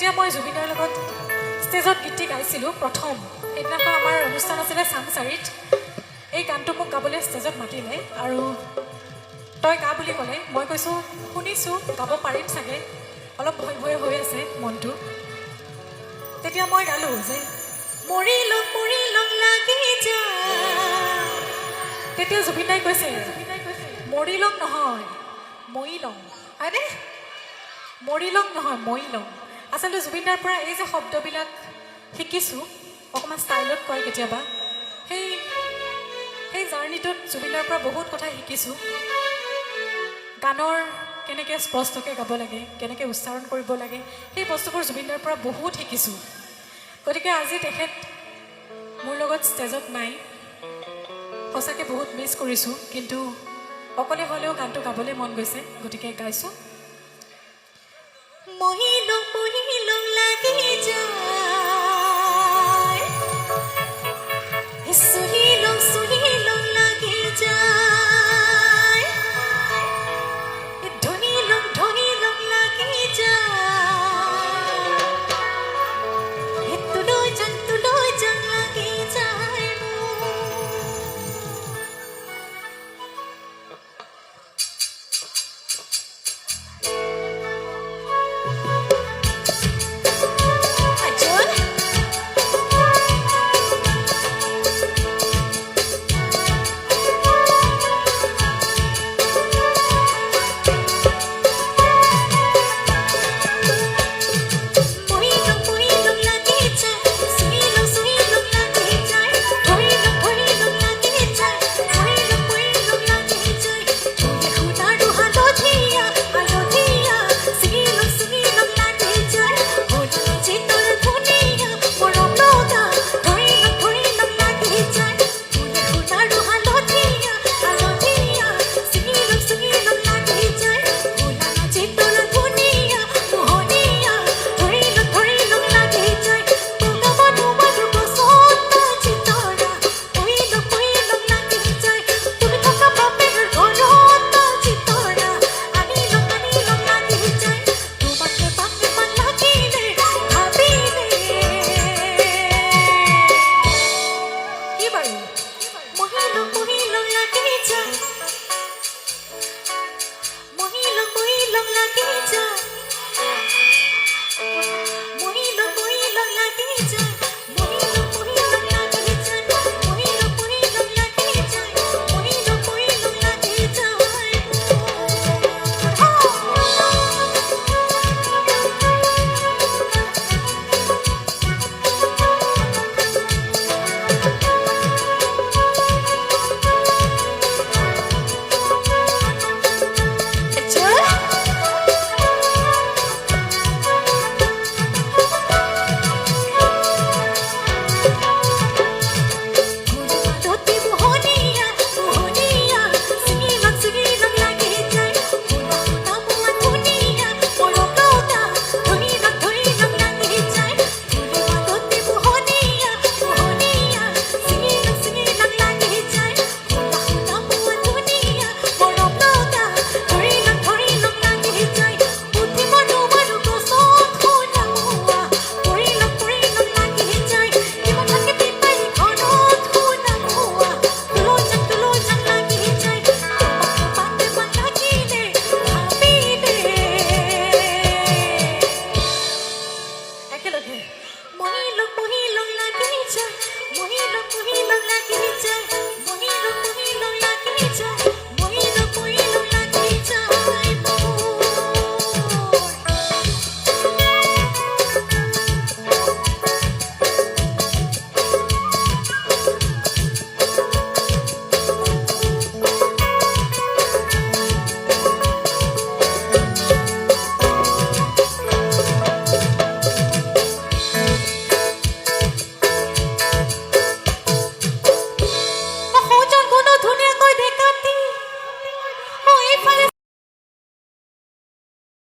যেতিয়া মই জুবিনৰ লগত ষ্টেজত গীতটি গাইছিলোঁ প্ৰথম সেইদিনাখন আমাৰ অনুষ্ঠান আছিলে চাংচাৰিত এই গানটো মোক গাবলৈ ষ্টেজত মাতিলে আৰু তই গা বুলি ক'লে মই কৈছোঁ শুনিছোঁ গাব পাৰিম চাগে অলপ ভয় ভয় হৈ আছে মনটো তেতিয়া মই গালোঁ যে মৰিলং লাগি যা তেতিয়া জুবিন দাই কৈছে মৰিলং নহয় মৰিলং হয়নে মৰিলং নহয় মৰিলং আচলতে জুবিনদাৰ পৰা এই যে শব্দবিলাক শিকিছোঁ অকণমান ষ্টাইলত কয় কেতিয়াবা সেই জাৰ্ণিটোত জুবিনদাৰ পৰা বহুত কথা শিকিছোঁ গানৰ কেনেকৈ স্পষ্টকৈ গাব লাগে কেনেকৈ উচ্চাৰণ কৰিব লাগে সেই বস্তুবোৰ জুবিনদাৰ পৰা বহুত শিকিছোঁ গতিকে আজি তেখেত মোৰ লগত ষ্টেজত নাই সঁচাকৈ বহুত মিছ কৰিছোঁ কিন্তু অকলে হ'লেও গানটো গাবলৈ মন গৈছে গতিকে গাইছোঁ মহিলং লাগি যা